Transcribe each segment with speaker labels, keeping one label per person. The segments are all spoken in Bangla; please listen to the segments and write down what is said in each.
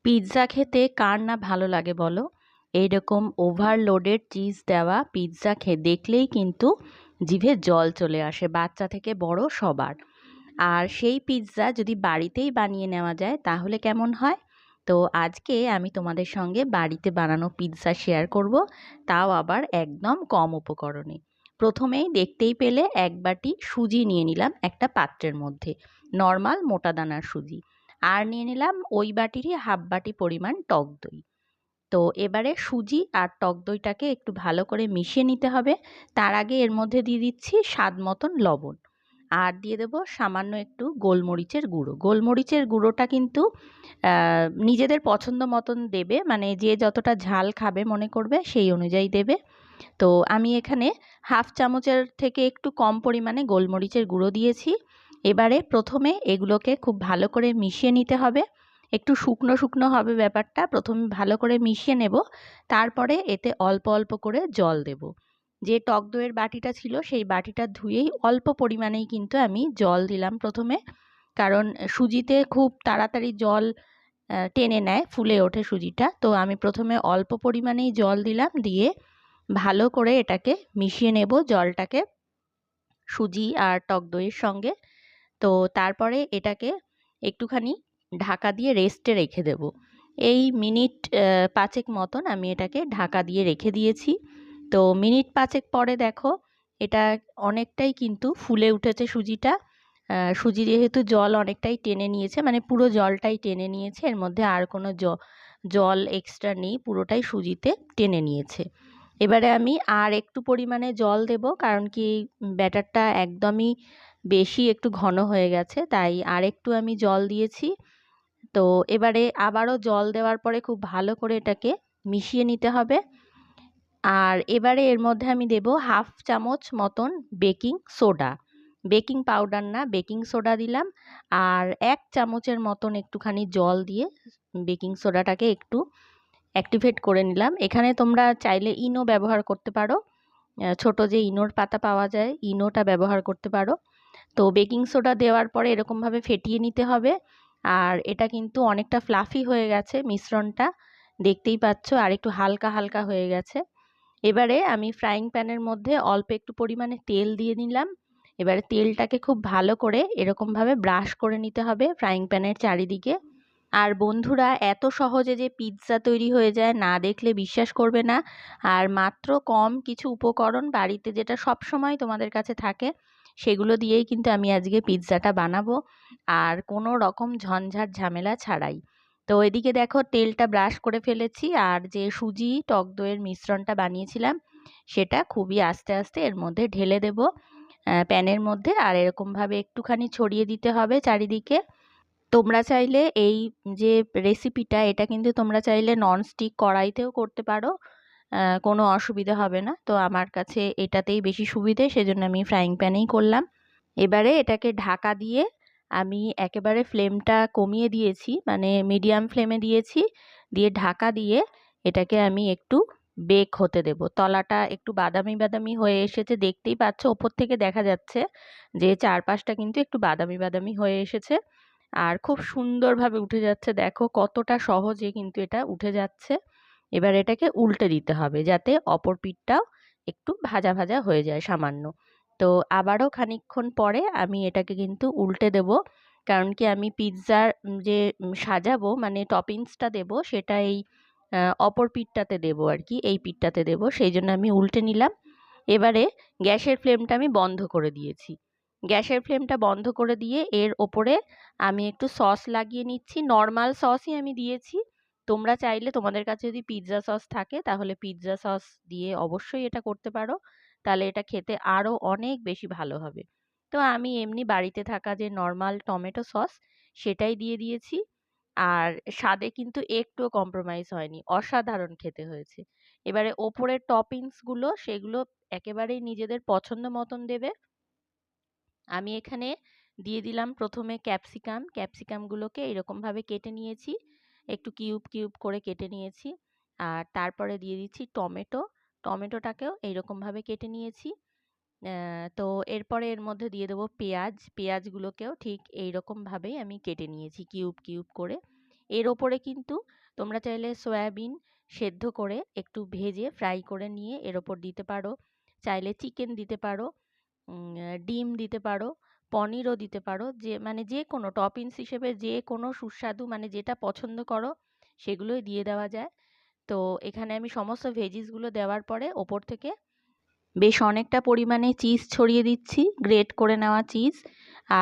Speaker 1: পিৎজা খেতে কার না ভালো লাগে বলো? এইরকম ওভারলোডেড চিজ দেওয়া পিৎজা দেখলেই কিন্তু জিভে জল চলে আসে, বাচ্চা থেকে বড় সবার। আর সেই পিৎজা যদি বাড়িতেই বানিয়ে নেওয়া যায় তাহলে কেমন হয়? তো আজকে আমি তোমাদের সঙ্গে বাড়িতে বানানো পিৎজা শেয়ার করব, তাও আবার একদম কম উপকরণে। প্রথমেই দেখতেই পেলে এক বাটি সুজি নিয়ে নিলাম একটা পাত্রের মধ্যে, নর্মাল মোটা দানার সুজি। আর নিয়ে নিলাম ওই বাটিরই হাফ বাটি পরিমাণ টক দই। তো এবারে সুজি আর টক দইটাকে একটু ভালো করে মিশিয়ে নিতে হবে। তার আগে এর মধ্যে দিয়ে দিচ্ছি স্বাদ মতন লবণ, আর দিয়ে দেবো সামান্য একটু গোলমরিচের গুঁড়ো। গোলমরিচের গুঁড়োটা কিন্তু নিজেদের পছন্দ মতন দেবে, মানে যে যতটা ঝাল খাবে মনে করবে সেই অনুযায়ী দেবে। তো আমি এখানে হাফ চামচের থেকে একটু কম পরিমাণে গোলমরিচের গুঁড়ো দিয়েছি। এবারে প্রথমে এগুলোকে খুব ভালো করে মিশিয়ে নিতে হবে। একটু শুকনো শুকনো হবে ব্যাপারটা, প্রথমে ভালো করে মিশিয়ে নেব। তারপরে এতে অল্প অল্প করে জল দেব। যে টক দইয়ের বাটিটা ছিল সেই বাটিটা ধুয়েই অল্প পরিমাণেই কিন্তু আমি জল দিলাম প্রথমে, কারণ সুজিতে খুব তাড়াতাড়ি জল টেনে নেয়, ফুলে ওঠে সুজিটা। তো আমি প্রথমে অল্প পরিমাণেই জল দিলাম, দিয়ে ভালো করে এটাকে মিশিয়ে নেব জলটাকে সুজি আর টক দইয়ের সঙ্গে। তো তারপরে এটাকে একটুখানি ঢাকা দিয়ে রেস্টে রেখে দেব। এই মিনিট 5 মতন আমি এটাকে ঢাকা দিয়ে রেখে দিয়েছি। তো মিনিট 5 পরে দেখো এটা অনেকটাই কিন্তু ফুলে উঠেছে সুজিটা। সুজি যেহেতু জল অনেকটাই টেনে নিয়েছে, মানে পুরো জলটাই টেনে নিয়েছে, এর মধ্যে আর কোনো জল এক্সট্রা নেই, পুরোটাই সুজিতে টেনে নিয়েছে। এবারে আমি আর একটু পরিমাণে জল দেব, কারণ কি ব্যাটারটা একদমই বেশি একটু ঘন হয়ে গেছে, তাই আর একটু আমি জল দিয়েছি। তো এবারে আবারও জল দেওয়ার পরে খুব ভালো করে এটাকে মিশিয়ে নিতে হবে। আর এবারে এর মধ্যে আমি দেব হাফ চামচ মতন বেকিং সোডা, বেকিং পাউডার না, বেকিং সোডা দিলাম। আর 1 চামচের মতন একটুখানি জল দিয়ে বেকিং সোডাটাকে একটু অ্যাক্টিভেট করে নিলাম। এখানে তোমরা চাইলে ইনো ব্যবহার করতে পারো, ছোট যে ইনোর পাতা পাওয়া যায় ইনোটা ব্যবহার করতে পারো। তো বেকিং সোডা দেওয়ার পরে এরকমভাবে ফেটিয়ে নিতে হবে। আর এটা কিন্তু অনেকটা ফ্লাফি হয়ে গেছে মিশ্রণটা, দেখতেই পাচ্ছ, আর একটু হালকা হালকা হয়ে গেছে। এবারে আমি ফ্রাইং প্যানের মধ্যে অল্প একটু পরিমাণে তেল দিয়ে নিলাম। এবারে তেলটাকে খুব ভালো করে এরকমভাবে ব্রাশ করে নিতে হবে ফ্রাইং প্যানের চারিদিকে। আর বন্ধুরা, এত সহজে যে পিৎজা তৈরি হয়ে যায় না দেখলে বিশ্বাস করবে না। আর মাত্র কম কিছু উপকরণ বাড়িতে যেটা সব সময় তোমাদের কাছে থাকে, সেগুলো দিয়েই কিন্তু আমি আজকে পিৎজাটা বানাবো, আর কোনো রকম ঝঞ্ঝাট ঝামেলা ছাড়াই। তো এদিকে দেখো তেলটা ব্রাশ করে ফেলেছি, আর যে সুজি টক দইয়ের মিশ্রণটা বানিয়েছিলাম সেটা খুবই আস্তে আস্তে এর মধ্যে ঢেলে দেব প্যানের মধ্যে, আর এরকমভাবে একটুখানি ছড়িয়ে দিতে হবে চারিদিকে। তোমরা চাইলে এই যে রেসিপিটা, এটা কিন্তু তোমরা চাইলে ননস্টিক কড়াইতেও করতে পারো, কোনো অসুবিধা হবে না। তো আমার কাছে এটাতেই বেশি সুবিধে, সেজন্য আমি ফ্রাইং প্যানেই করলাম। এবারে এটাকে ঢাকা দিয়ে আমি একেবারে ফ্লেমটা কমিয়ে দিয়েছি, মানে মিডিয়াম ফ্লেমে দিয়েছি, দিয়ে ঢাকা দিয়ে এটাকে আমি একটু বেক হতে দেব। তলাটা একটু বাদামি বাদামি হয়ে এসেছে, দেখতেই পাচ্ছ ওপর থেকে দেখা যাচ্ছে যে চারপাশটা কিন্তু একটু বাদামি বাদামি হয়ে এসেছে, আর খুব সুন্দরভাবে উঠে যাচ্ছে। দেখো কতটা সহজে কিন্তু এটা উঠে যাচ্ছে। এবার এটাকে উল্টে দিতে হবে যাতে অপর পিঠটাও একটু ভাজা ভাজা হয়ে যায় সামান্য। তো আবারও খানিকক্ষণ পরে আমি এটাকে কিন্তু উল্টে দেব, কারণ কি আমি পিৎজার যে সাজাবো, মানে টপিংসটা দেব, সেটা এই অপর পিঠটাতে দেবো আর কি, এই পিঠটাতে দেবো, সেই জন্য আমি উল্টে নিলাম। এবারে গ্যাসের ফ্লেমটা আমি বন্ধ করে দিয়েছি। গ্যাসের ফ্লেমটা বন্ধ করে দিয়ে এর ওপরে আমি একটু সস লাগিয়ে নিচ্ছি, নর্মাল সসই আমি দিয়েছি। তোমরা চাইলে তোমাদের কাছে যদি পিৎজা সস থাকে তাহলে পিৎজা সস দিয়ে অবশ্যই এটা করতে পারো, তাহলে এটা খেতে আরও অনেক বেশি ভালো হবে। তো আমি এমনি বাড়িতে থাকা যে নর্মাল টমেটো সস সেটাই দিয়ে দিয়েছি। আর স্বাদে কিন্তু একটুও কম্প্রোমাইজ হয়নি, অসাধারণ খেতে হয়েছে। এবারে ওপরের টপিংসগুলো সেগুলো একেবারেই নিজেদের পছন্দ মতন দেবে। আমি এখানে দিয়ে দিলাম প্রথমে ক্যাপসিকাম, ক্যাপসিকামগুলোকে এরকমভাবে কেটে নিয়েছি, একটু কিউব কিউব করে কেটে নিয়েছি। আর তারপরে দিয়ে দিচ্ছি টমেটো, টমেটোটাকেও এইরকমভাবে কেটে নিয়েছি। তো এরপরে এর মধ্যে দিয়ে দেবো পেঁয়াজ, পেঁয়াজগুলোকেও ঠিক এইরকমভাবেই আমি কেটে নিয়েছি কিউব কিউব করে। এর ওপরে কিন্তু তোমরা চাইলে সয়াবিন সেদ্ধ করে একটু ভেজে ফ্রাই করে নিয়ে এর ওপর দিতে পারো, চাইলে চিকেন দিতে পারো, ডিম দিতে পারো, পনিরও দিতে পারো, যে কোনো টপিংস হিসেবে যে কোনো সুস্বাদু মানে যেটা পছন্দ করো সেগুলোই দিয়ে দেওয়া যায়। তো এখানে আমি সমস্ত ভেজিসগুলো দেওয়ার পরে ওপর থেকে বেশ অনেকটা পরিমাণে চিজ ছড়িয়ে দিচ্ছি, গ্রেট করে নেওয়া চিজ।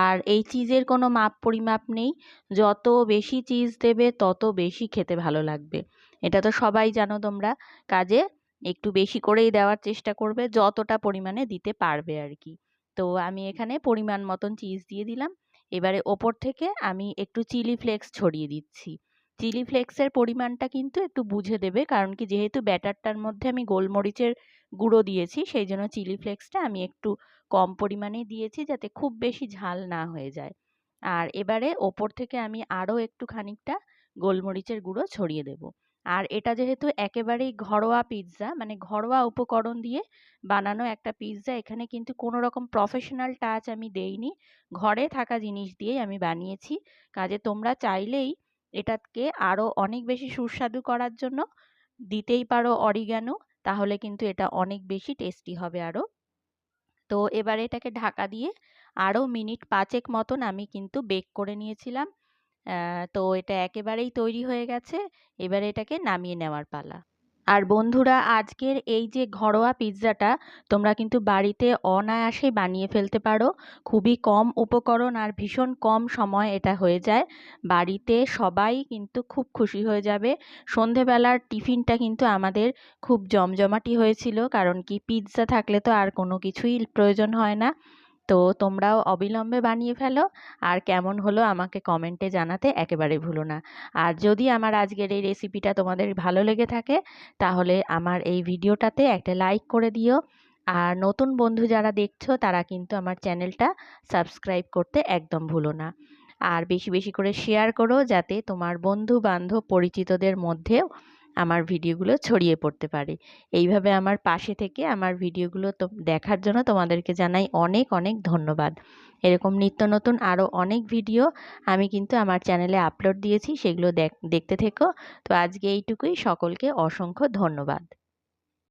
Speaker 1: আর এই চিজের কোনো মাপ পরিমাপ নেই, যত বেশি চিজ দেবে তত বেশি খেতে ভালো লাগবে। এটা তো সবাই জানো তোমরা, কাজে একটু বেশি করেই দেওয়ার চেষ্টা করবে, যতটা পরিমাণে দিতে পারবে আর কি। তো আমি এখানে পরিমাণ মতন চিজ দিয়ে দিলাম। এবারে ওপর থেকে আমি একটু চিলি ফ্লেক্স ছড়িয়ে দিচ্ছি। চিলি ফ্লেক্সের পরিমাণটা কিন্তু একটু বুঝে দেবে, কারণ কি যেহেতু ব্যাটারটার মধ্যে আমি গোলমরিচের গুঁড়ো দিয়েছি, সেই জন্য চিলি ফ্লেক্সটা আমি একটু কম পরিমাণেই দিয়েছি, যাতে খুব বেশি ঝাল না হয়ে যায়। আর এবারে ওপর থেকে আমি আরও একটু খানিকটা গোলমরিচের গুঁড়ো ছড়িয়ে দেব। আর এটা যেহেতু একেবারেই ঘরোয়া পিৎজা, মানে ঘরোয়া উপকরণ দিয়ে বানানো একটা পিৎজা, এখানে কিন্তু কোনো রকম প্রফেশনাল টাচ আমি দেইনি, ঘরে থাকা জিনিস দিয়েই আমি বানিয়েছি। কাজে তোমরা চাইলেই এটাকে আরও অনেক বেশি সুস্বাদু করার জন্য দিতেই পারো অরিগ্যানো, তাহলে কিন্তু এটা অনেক বেশি টেস্টি হবে আরও। তো এবারে এটাকে ঢাকা দিয়ে আরও মিনিট 5 মতন আমি কিন্তু বেক করে নিয়েছিলাম। তো এটা একেবারেই তৈরি হয়ে গেছে, এবারে এটাকে নামিয়ে নেওয়ার পালা। আর বন্ধুরা, আজকের এই যে ঘরোয়া পিৎজাটা তোমরা কিন্তু বাড়িতে অনায়াসে বানিয়ে ফেলতে পারো। খুবই কম উপকরণ আর ভীষণ কম সময় এটা হয়ে যায়। বাড়িতে সবাই কিন্তু খুব খুশি হয়ে যাবে। সন্ধেবেলার টিফিনটা কিন্তু আমাদের খুব জমজমাটি হয়েছিল, কারণ কি পিৎজা থাকলে তো আর কোনো কিছুই প্রয়োজন হয় না। তো তোমরাও অবিলম্বে বানিয়ে ফেলো, আর কেমন হলো আমাকে কমেন্টে জানাতে একেবারে ভুলো না। আর যদি আমার আজকের এই রেসিপিটা তোমাদের ভালো লেগে থাকে, তাহলে আমার এই ভিডিওটাতে একটা লাইক করে দিও। আর নতুন বন্ধু যারা দেখছো তারা কিন্তু আমার চ্যানেলটা সাবস্ক্রাইব করতে একদম ভুলো না। আর বেশি বেশি করে শেয়ার করো, যাতে তোমার বন্ধু বান্ধব পরিচিতদের মধ্যেও আমার ভিডিওগুলো ছড়িয়ে পড়তে পারে। এইভাবে আমার পাশে থেকে আমার ভিডিওগুলো দেখার জন্য তোমাদেরকে জানাই অনেক অনেক ধন্যবাদ। এরকম নিত্য নতুন আরও অনেক ভিডিও আমি কিন্তু আমার চ্যানেলে আপলোড দিয়েছি, সেগুলো দেখতে থেকো। তো আজকে এইটুকুই, সকলকে অসংখ্য ধন্যবাদ।